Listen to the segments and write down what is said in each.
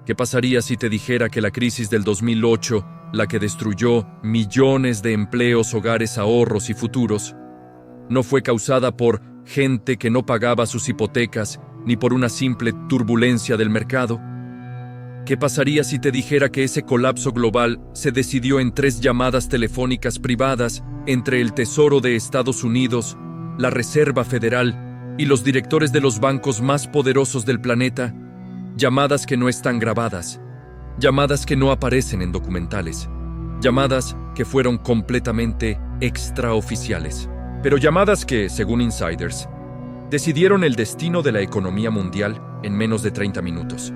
¿Qué pasaría si te dijera que la crisis del 2008, la que destruyó millones de empleos, hogares, ahorros y futuros, no fue causada por gente que no pagaba sus hipotecas ni por una simple turbulencia del mercado? ¿Qué pasaría si te dijera que ese colapso global se decidió en 3 llamadas telefónicas privadas entre el Tesoro de Estados Unidos, la Reserva Federal y los directores de los bancos más poderosos del planeta? Llamadas que no están grabadas, llamadas que no aparecen en documentales, llamadas que fueron completamente extraoficiales, pero llamadas que, según insiders, decidieron el destino de la economía mundial en menos de 30 minutos.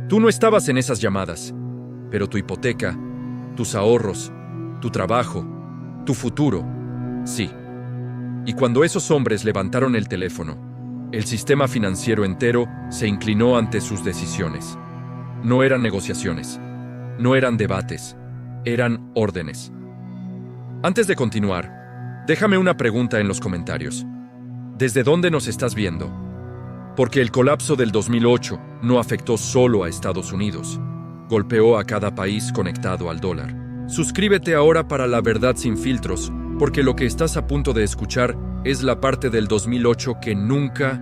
Tú no estabas en esas llamadas, pero tu hipoteca, tus ahorros, tu trabajo, tu futuro, sí. Y cuando esos hombres levantaron el teléfono, el sistema financiero entero se inclinó ante sus decisiones. No eran negociaciones, no eran debates, eran órdenes. Antes de continuar, déjame una pregunta en los comentarios. ¿Desde dónde nos estás viendo? Porque el colapso del 2008 no afectó solo a Estados Unidos, golpeó a cada país conectado al dólar. Suscríbete ahora para La Verdad Sin Filtros, porque lo que estás a punto de escuchar es la parte del 2008 que nunca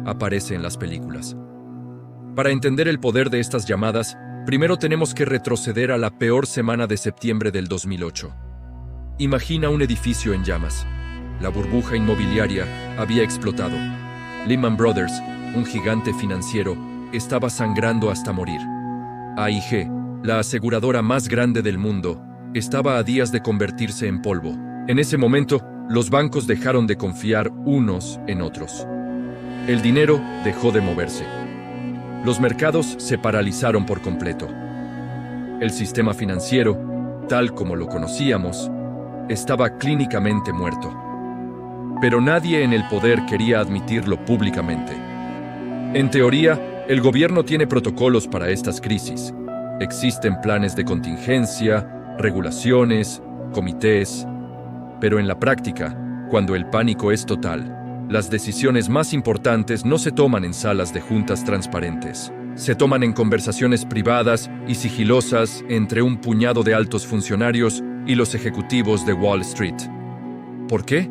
aparece en las películas. Para entender el poder de estas llamadas, primero tenemos que retroceder a la peor semana de septiembre del 2008. Imagina un edificio en llamas. La burbuja inmobiliaria había explotado. Lehman Brothers, un gigante financiero, estaba sangrando hasta morir. AIG, la aseguradora más grande del mundo, estaba a días de convertirse en polvo. En ese momento, los bancos dejaron de confiar unos en otros. El dinero dejó de moverse. Los mercados se paralizaron por completo. El sistema financiero, tal como lo conocíamos, estaba clínicamente muerto. Pero nadie en el poder quería admitirlo públicamente. En teoría, el gobierno tiene protocolos para estas crisis. Existen planes de contingencia, regulaciones, comités. Pero en la práctica, cuando el pánico es total, las decisiones más importantes no se toman en salas de juntas transparentes. Se toman en conversaciones privadas y sigilosas entre un puñado de altos funcionarios y los ejecutivos de Wall Street. ¿Por qué?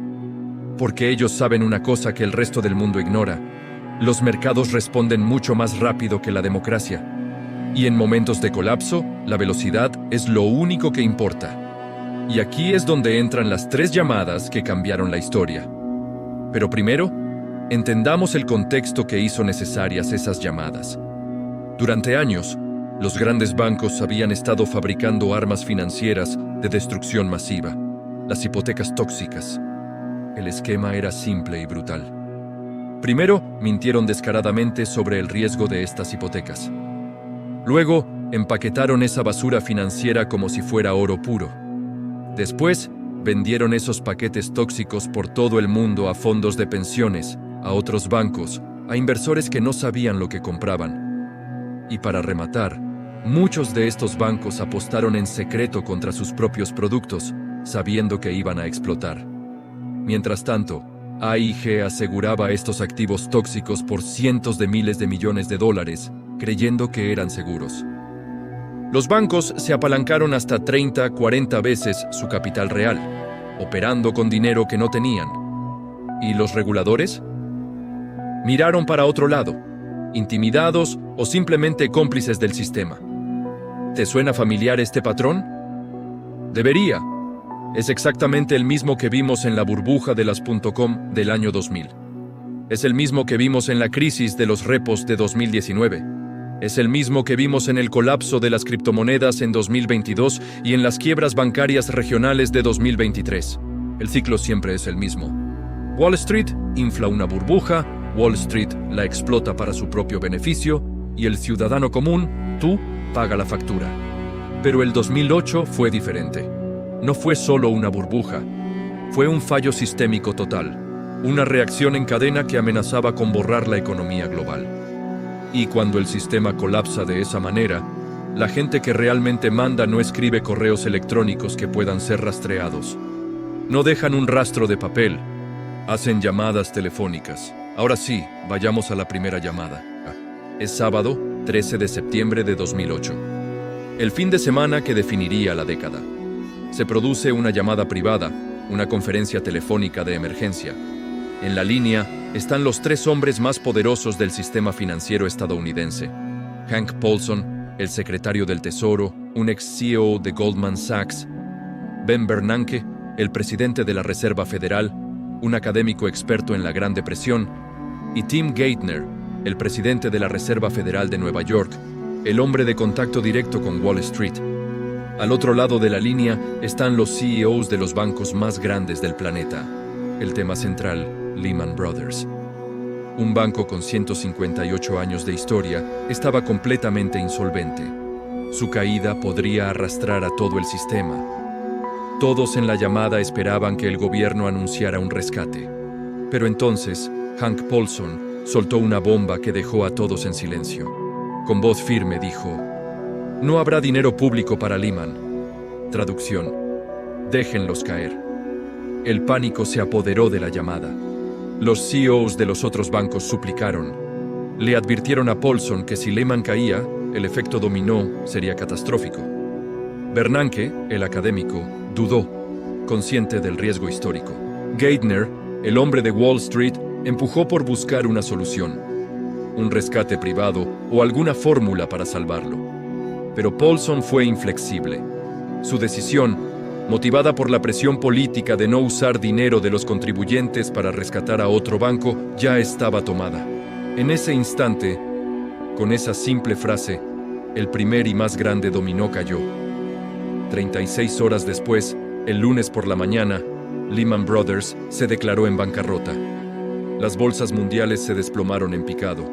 Porque ellos saben una cosa que el resto del mundo ignora. Los mercados responden mucho más rápido que la democracia. Y en momentos de colapso, la velocidad es lo único que importa. Y aquí es donde entran las 3 llamadas que cambiaron la historia. Pero primero, entendamos el contexto que hizo necesarias esas llamadas. Durante años, los grandes bancos habían estado fabricando armas financieras de destrucción masiva, las hipotecas tóxicas. El esquema era simple y brutal. Primero, mintieron descaradamente sobre el riesgo de estas hipotecas. Luego, empaquetaron esa basura financiera como si fuera oro puro. Después, vendieron esos paquetes tóxicos por todo el mundo a fondos de pensiones, a otros bancos, a inversores que no sabían lo que compraban. Y para rematar, muchos de estos bancos apostaron en secreto contra sus propios productos, sabiendo que iban a explotar. Mientras tanto, AIG aseguraba estos activos tóxicos por cientos de miles de millones de dólares, creyendo que eran seguros. Los bancos se apalancaron hasta 30, 40 veces su capital real, operando con dinero que no tenían. ¿Y los reguladores? Miraron para otro lado, intimidados o simplemente cómplices del sistema. ¿Te suena familiar este patrón? Debería. Es exactamente el mismo que vimos en la burbuja de las .com del año 2000. Es el mismo que vimos en la crisis de los repos de 2019. Es el mismo que vimos en el colapso de las criptomonedas en 2022 y en las quiebras bancarias regionales de 2023. El ciclo siempre es el mismo. Wall Street infla una burbuja, Wall Street la explota para su propio beneficio y el ciudadano común, tú, paga la factura. Pero el 2008 fue diferente. No fue solo una burbuja, fue un fallo sistémico total, una reacción en cadena que amenazaba con borrar la economía global. Y cuando el sistema colapsa de esa manera, la gente que realmente manda no escribe correos electrónicos que puedan ser rastreados. No dejan un rastro de papel, hacen llamadas telefónicas. Ahora sí, vayamos a la primera llamada. Es sábado, 13 de septiembre de 2008. El fin de semana que definiría la década. Se produce una llamada privada, una conferencia telefónica de emergencia. En la línea están los tres hombres más poderosos del sistema financiero estadounidense. Hank Paulson, el secretario del Tesoro, un ex-CEO de Goldman Sachs. Ben Bernanke, el presidente de la Reserva Federal, un académico experto en la Gran Depresión. Y Tim Geithner, el presidente de la Reserva Federal de Nueva York, el hombre de contacto directo con Wall Street. Al otro lado de la línea están los CEOs de los bancos más grandes del planeta. El tema central, Lehman Brothers. Un banco con 158 años de historia estaba completamente insolvente. Su caída podría arrastrar a todo el sistema. Todos en la llamada esperaban que el gobierno anunciara un rescate. Pero entonces, Hank Paulson soltó una bomba que dejó a todos en silencio. Con voz firme dijo: "No habrá dinero público para Lehman". Traducción: déjenlos caer. El pánico se apoderó de la llamada. Los CEOs de los otros bancos suplicaron. Le advirtieron a Paulson que si Lehman caía, el efecto dominó sería catastrófico. Bernanke, el académico, dudó, consciente del riesgo histórico. Geithner, el hombre de Wall Street, empujó por buscar una solución, un rescate privado o alguna fórmula para salvarlo. Pero Paulson fue inflexible. Su decisión, motivada por la presión política de no usar dinero de los contribuyentes para rescatar a otro banco, ya estaba tomada. En ese instante, con esa simple frase, el primer y más grande dominó cayó. 36 horas después, el lunes por la mañana, Lehman Brothers se declaró en bancarrota. Las bolsas mundiales se desplomaron en picado.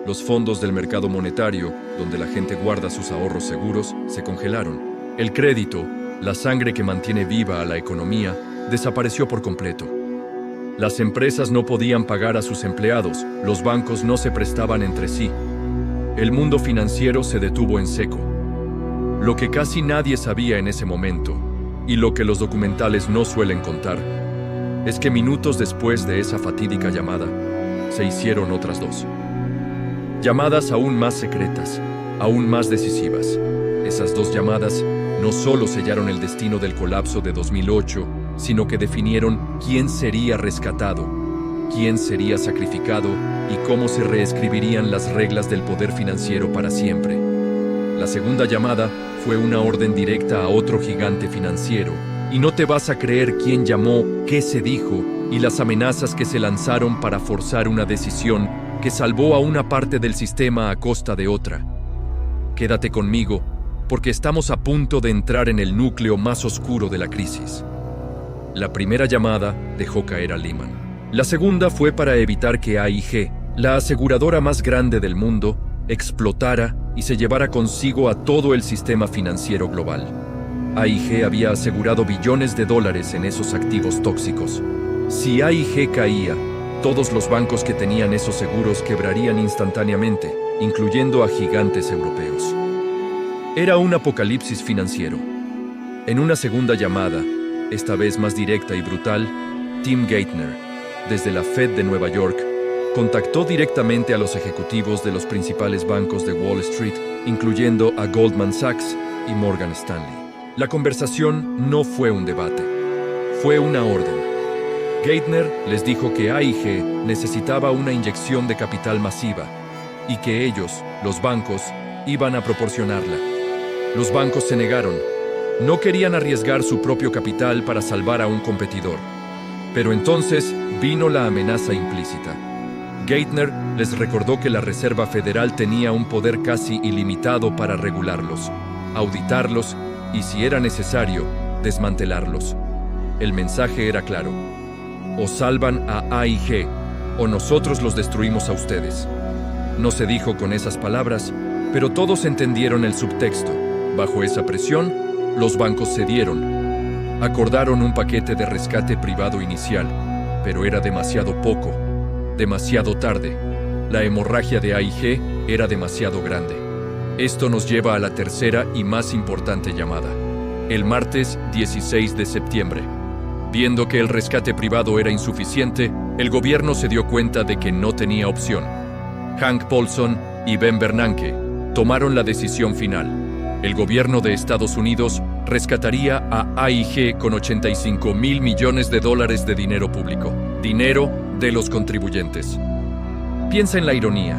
Los fondos del mercado monetario, donde la gente guarda sus ahorros seguros, se congelaron. El crédito, la sangre que mantiene viva a la economía, desapareció por completo. Las empresas no podían pagar a sus empleados, los bancos no se prestaban entre sí. El mundo financiero se detuvo en seco. Lo que casi nadie sabía en ese momento, y lo que los documentales no suelen contar, es que minutos después de esa fatídica llamada, se hicieron otras dos. Llamadas aún más secretas, aún más decisivas. Esas dos llamadas no solo sellaron el destino del colapso de 2008, sino que definieron quién sería rescatado, quién sería sacrificado y cómo se reescribirían las reglas del poder financiero para siempre. La segunda llamada fue una orden directa a otro gigante financiero, y no te vas a creer quién llamó, qué se dijo y las amenazas que se lanzaron para forzar una decisión que salvó a una parte del sistema a costa de otra. Quédate conmigo, porque estamos a punto de entrar en el núcleo más oscuro de la crisis. La primera llamada dejó caer a Lehman. La segunda fue para evitar que AIG, la aseguradora más grande del mundo, explotara y se llevara consigo a todo el sistema financiero global. AIG había asegurado billones de dólares en esos activos tóxicos. Si AIG caía, todos los bancos que tenían esos seguros quebrarían instantáneamente, incluyendo a gigantes europeos. Era un apocalipsis financiero. En una segunda llamada, esta vez más directa y brutal, Tim Geithner, desde la Fed de Nueva York, contactó directamente a los ejecutivos de los principales bancos de Wall Street, incluyendo a Goldman Sachs y Morgan Stanley. La conversación no fue un debate, fue una orden. Geithner les dijo que AIG necesitaba una inyección de capital masiva y que ellos, los bancos, iban a proporcionarla. Los bancos se negaron. No querían arriesgar su propio capital para salvar a un competidor. Pero entonces vino la amenaza implícita. Geithner les recordó que la Reserva Federal tenía un poder casi ilimitado para regularlos, auditarlos y, si era necesario, desmantelarlos. El mensaje era claro: o salvan a AIG, o nosotros los destruimos a ustedes. No se dijo con esas palabras, pero todos entendieron el subtexto. Bajo esa presión, los bancos cedieron. Acordaron un paquete de rescate privado inicial, pero era demasiado poco, demasiado tarde. La hemorragia de AIG era demasiado grande. Esto nos lleva a la tercera y más importante llamada. El martes 16 de septiembre. Viendo que el rescate privado era insuficiente, el gobierno se dio cuenta de que no tenía opción. Hank Paulson y Ben Bernanke, tomaron la decisión final. El gobierno de Estados Unidos rescataría a AIG con $85,000 millones de dinero público, dinero de los contribuyentes. Piensa en la ironía.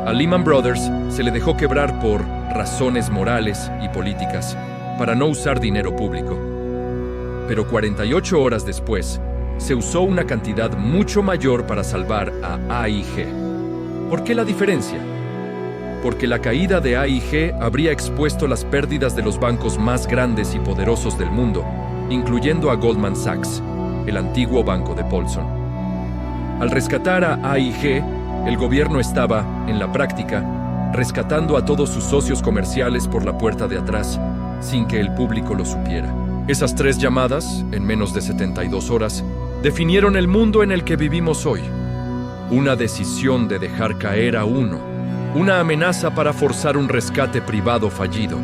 A Lehman Brothers se le dejó quebrar por razones morales y políticas, para no usar dinero público. Pero 48 horas después, se usó una cantidad mucho mayor para salvar a AIG. ¿Por qué la diferencia? Porque la caída de AIG habría expuesto las pérdidas de los bancos más grandes y poderosos del mundo, incluyendo a Goldman Sachs, el antiguo banco de Paulson. Al rescatar a AIG, el gobierno estaba, en la práctica, rescatando a todos sus socios comerciales por la puerta de atrás, sin que el público lo supiera. Esas 3 llamadas, en menos de 72 horas, definieron el mundo en el que vivimos hoy. Una decisión de dejar caer a uno, una amenaza para forzar un rescate privado fallido,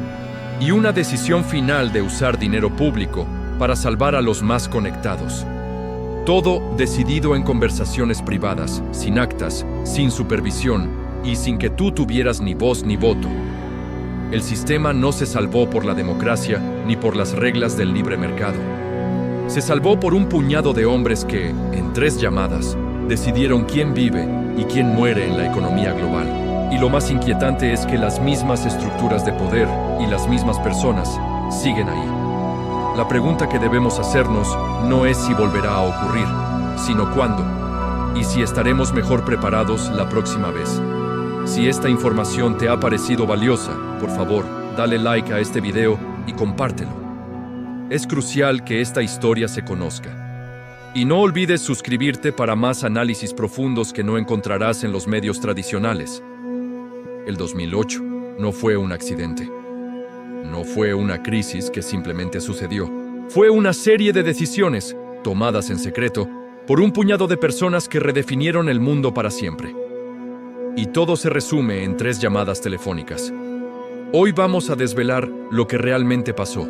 y una decisión final de usar dinero público para salvar a los más conectados. Todo decidido en conversaciones privadas, sin actas, sin supervisión y sin que tú tuvieras ni voz ni voto. El sistema no se salvó por la democracia ni por las reglas del libre mercado. Se salvó por un puñado de hombres que, en 3 llamadas, decidieron quién vive y quién muere en la economía global. Y lo más inquietante es que las mismas estructuras de poder y las mismas personas siguen ahí. La pregunta que debemos hacernos no es si volverá a ocurrir, sino cuándo, y si estaremos mejor preparados la próxima vez. Si esta información te ha parecido valiosa, por favor, dale like a este video y compártelo. Es crucial que esta historia se conozca. Y no olvides suscribirte para más análisis profundos que no encontrarás en los medios tradicionales. El 2008 no fue un accidente. No fue una crisis que simplemente sucedió. Fue una serie de decisiones, tomadas en secreto, por un puñado de personas que redefinieron el mundo para siempre. Y todo se resume en 3 llamadas telefónicas. Hoy vamos a desvelar lo que realmente pasó,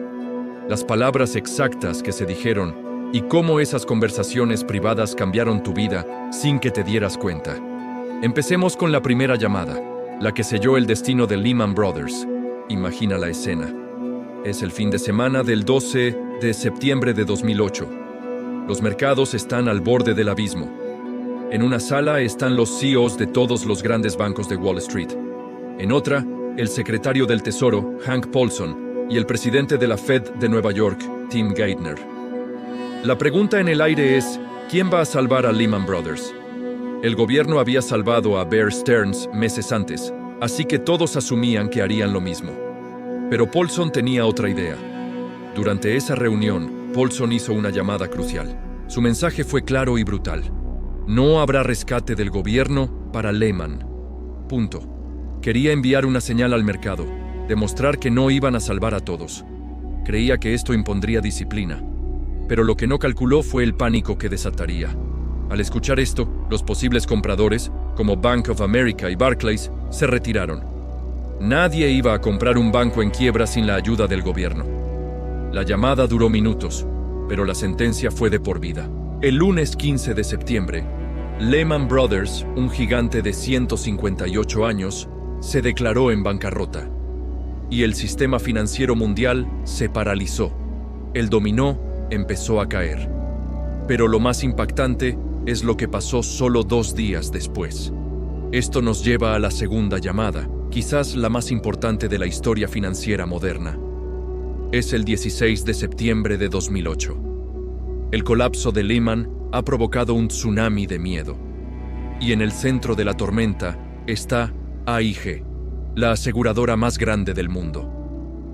las palabras exactas que se dijeron y cómo esas conversaciones privadas cambiaron tu vida sin que te dieras cuenta. Empecemos con la primera llamada, la que selló el destino de Lehman Brothers. Imagina la escena. Es el fin de semana del 12 de septiembre de 2008. Los mercados están al borde del abismo. En una sala están los CEOs de todos los grandes bancos de Wall Street. En otra, el secretario del Tesoro, Hank Paulson, y el presidente de la Fed de Nueva York, Tim Geithner. La pregunta en el aire es, ¿quién va a salvar a Lehman Brothers? El gobierno había salvado a Bear Stearns meses antes, así que todos asumían que harían lo mismo. Pero Paulson tenía otra idea. Durante esa reunión, Paulson hizo una llamada crucial. Su mensaje fue claro y brutal. No habrá rescate del gobierno para Lehman. Punto. Quería enviar una señal al mercado, demostrar que no iban a salvar a todos. Creía que esto impondría disciplina. Pero lo que no calculó fue el pánico que desataría. Al escuchar esto, los posibles compradores, como Bank of America y Barclays, se retiraron. Nadie iba a comprar un banco en quiebra sin la ayuda del gobierno. La llamada duró minutos, pero la sentencia fue de por vida. El lunes 15 de septiembre, Lehman Brothers, un gigante de 158 años, se declaró en bancarrota. Y el sistema financiero mundial se paralizó. El dominó empezó a caer. Pero lo más impactante es lo que pasó solo 2 días después. Esto nos lleva a la segunda llamada, quizás la más importante de la historia financiera moderna. Es el 16 de septiembre de 2008. El colapso de Lehman ha provocado un tsunami de miedo. Y en el centro de la tormenta está AIG, la aseguradora más grande del mundo.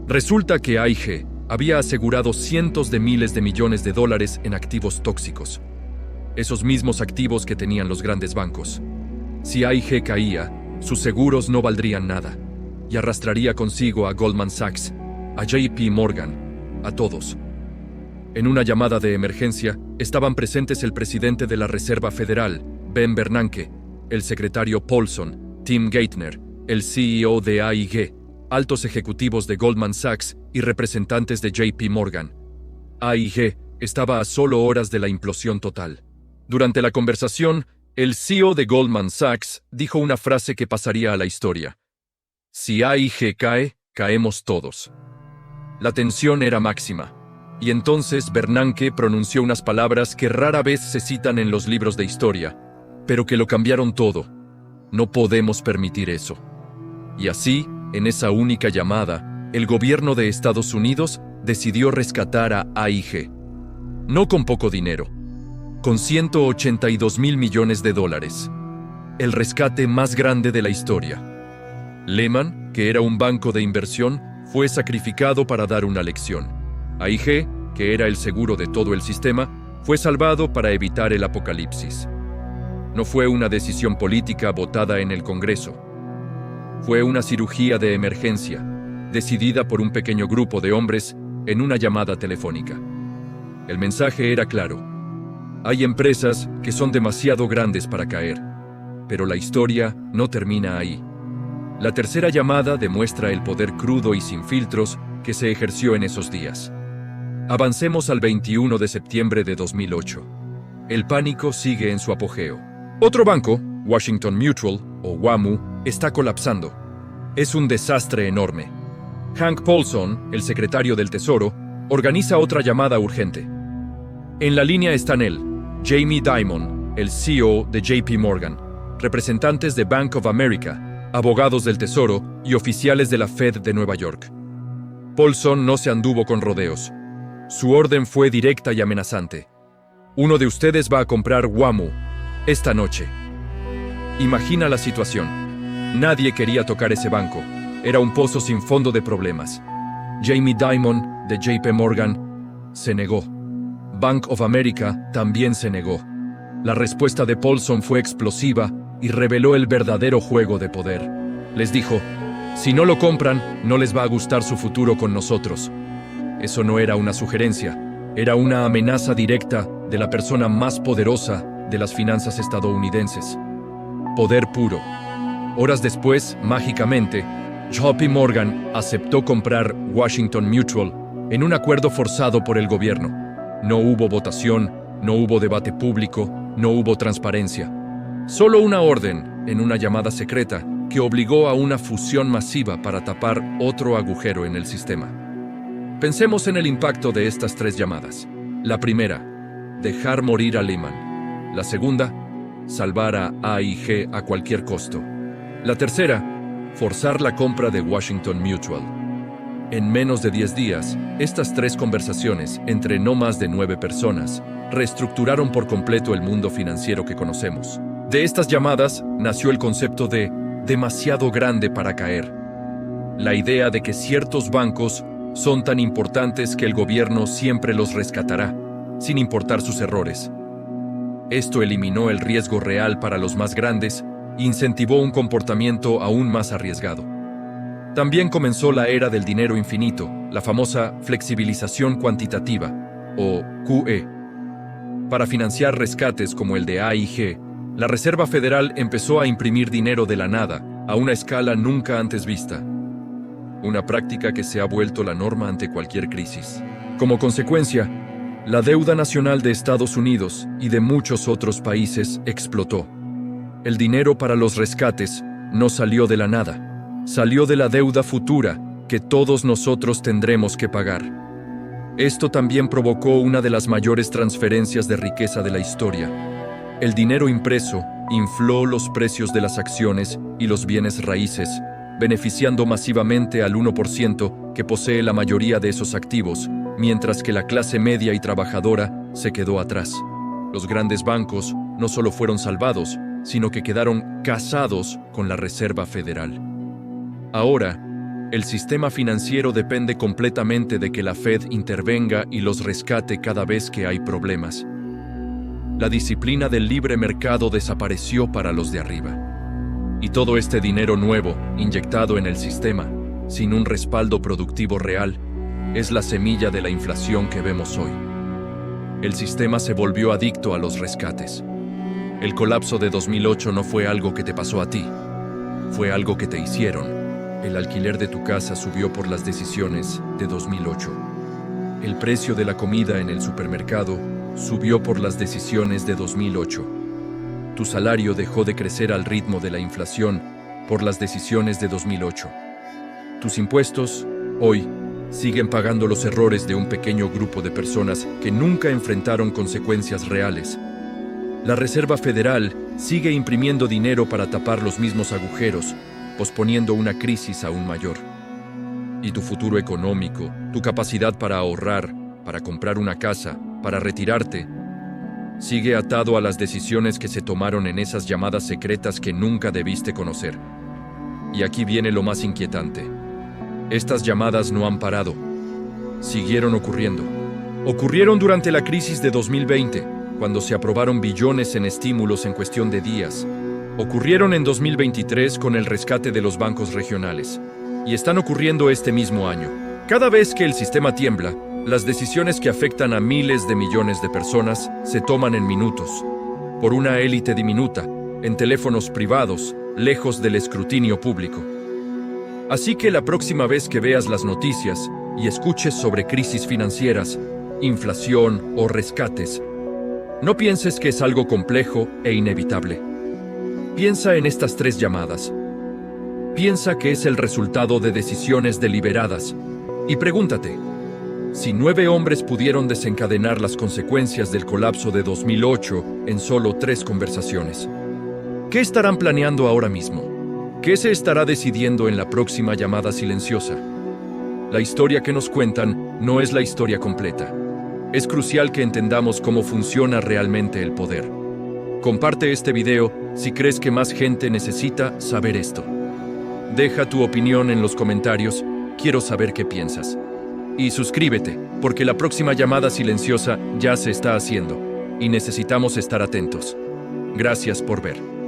Resulta que AIG había asegurado cientos de miles de millones de dólares en activos tóxicos. Esos mismos activos que tenían los grandes bancos. Si AIG caía, sus seguros no valdrían nada, y arrastraría consigo a Goldman Sachs, a JP Morgan, a todos. En una llamada de emergencia, estaban presentes el presidente de la Reserva Federal, Ben Bernanke, el secretario Paulson, Tim Geithner, el CEO de AIG, altos ejecutivos de Goldman Sachs y representantes de JP Morgan. AIG estaba a solo horas de la implosión total. Durante la conversación, el CEO de Goldman Sachs dijo una frase que pasaría a la historia. Si AIG cae, caemos todos. La tensión era máxima. Y entonces Bernanke pronunció unas palabras que rara vez se citan en los libros de historia, pero que lo cambiaron todo. No podemos permitir eso. Y así, en esa única llamada, el gobierno de Estados Unidos decidió rescatar a AIG. No con poco dinero, con $182.000 millones. El rescate más grande de la historia. Lehman, que era un banco de inversión, fue sacrificado para dar una lección. AIG, que era el seguro de todo el sistema, fue salvado para evitar el apocalipsis. No fue una decisión política votada en el Congreso. Fue una cirugía de emergencia, decidida por un pequeño grupo de hombres en una llamada telefónica. El mensaje era claro. Hay empresas que son demasiado grandes para caer, pero la historia no termina ahí. La tercera llamada demuestra el poder crudo y sin filtros que se ejerció en esos días. Avancemos al 21 de septiembre de 2008. El pánico sigue en su apogeo. Otro banco, Washington Mutual, o WAMU, está colapsando. Es un desastre enorme. Hank Paulson, el secretario del Tesoro, organiza otra llamada urgente. En la línea están él, Jamie Dimon, el CEO de JP Morgan, representantes de Bank of America, abogados del Tesoro y oficiales de la Fed de Nueva York. Paulson no se anduvo con rodeos. Su orden fue directa y amenazante. Uno de ustedes va a comprar WAMU esta noche. Imagina la situación. Nadie quería tocar ese banco. Era un pozo sin fondo de problemas. Jamie Dimon, de JP Morgan, se negó. Bank of America también se negó. La respuesta de Paulson fue explosiva y reveló el verdadero juego de poder. Les dijo, si no lo compran, no les va a gustar su futuro con nosotros. Eso no era una sugerencia, era una amenaza directa de la persona más poderosa de las finanzas estadounidenses. Poder puro. Horas después, mágicamente, JP Morgan aceptó comprar Washington Mutual en un acuerdo forzado por el gobierno. No hubo votación, no hubo debate público, no hubo transparencia. Solo una orden en una llamada secreta que obligó a una fusión masiva para tapar otro agujero en el sistema. Pensemos en el impacto de estas tres llamadas. La primera, dejar morir a Lehman. La segunda, salvar a AIG a cualquier costo. La tercera, forzar la compra de Washington Mutual. En menos de 10 días, estas tres conversaciones entre no más de 9 personas reestructuraron por completo el mundo financiero que conocemos. De estas llamadas nació el concepto de demasiado grande para caer. La idea de que ciertos bancos son tan importantes que el gobierno siempre los rescatará, sin importar sus errores. Esto eliminó el riesgo real para los más grandes e incentivó un comportamiento aún más arriesgado. También comenzó la era del dinero infinito, la famosa flexibilización cuantitativa, o QE. Para financiar rescates como el de AIG, la Reserva Federal empezó a imprimir dinero de la nada, a una escala nunca antes vista. Una práctica que se ha vuelto la norma ante cualquier crisis. Como consecuencia, la deuda nacional de Estados Unidos y de muchos otros países explotó. El dinero para los rescates no salió de la nada, salió de la deuda futura que todos nosotros tendremos que pagar. Esto también provocó una de las mayores transferencias de riqueza de la historia. El dinero impreso infló los precios de las acciones y los bienes raíces, beneficiando masivamente al 1% que posee la mayoría de esos activos, mientras que la clase media y trabajadora se quedó atrás. Los grandes bancos no solo fueron salvados, sino que quedaron casados con la Reserva Federal. Ahora, el sistema financiero depende completamente de que la Fed intervenga y los rescate cada vez que hay problemas. La disciplina del libre mercado desapareció para los de arriba. Y todo este dinero nuevo, inyectado en el sistema, sin un respaldo productivo real, es la semilla de la inflación que vemos hoy. El sistema se volvió adicto a los rescates. El colapso de 2008 no fue algo que te pasó a ti, fue algo que te hicieron. El alquiler de tu casa subió por las decisiones de 2008. El precio de la comida en el supermercado subió por las decisiones de 2008. Tu salario dejó de crecer al ritmo de la inflación por las decisiones de 2008. Tus impuestos, hoy, siguen pagando los errores de un pequeño grupo de personas que nunca enfrentaron consecuencias reales. La Reserva Federal sigue imprimiendo dinero para tapar los mismos agujeros, posponiendo una crisis aún mayor. Y tu futuro económico, tu capacidad para ahorrar, para comprar una casa, para retirarte, sigue atado a las decisiones que se tomaron en esas llamadas secretas que nunca debiste conocer. Y aquí viene lo más inquietante. Estas llamadas no han parado. Siguieron ocurriendo. Ocurrieron durante la crisis de 2020, cuando se aprobaron billones en estímulos en cuestión de días. Ocurrieron en 2023 con el rescate de los bancos regionales. Y están ocurriendo este mismo año. Cada vez que el sistema tiembla, las decisiones que afectan a miles de millones de personas se toman en minutos, por una élite diminuta, en teléfonos privados, lejos del escrutinio público. Así que la próxima vez que veas las noticias y escuches sobre crisis financieras, inflación o rescates, no pienses que es algo complejo e inevitable. Piensa en estas 3 llamadas. Piensa que es el resultado de decisiones deliberadas y pregúntate, si 9 hombres pudieron desencadenar las consecuencias del colapso de 2008 en solo 3 conversaciones, ¿qué estarán planeando ahora mismo? ¿Qué se estará decidiendo en la próxima llamada silenciosa? La historia que nos cuentan no es la historia completa. Es crucial que entendamos cómo funciona realmente el poder. Comparte este video si crees que más gente necesita saber esto. Deja tu opinión en los comentarios, quiero saber qué piensas. Y suscríbete, porque la próxima llamada silenciosa ya se está haciendo, y necesitamos estar atentos. Gracias por ver.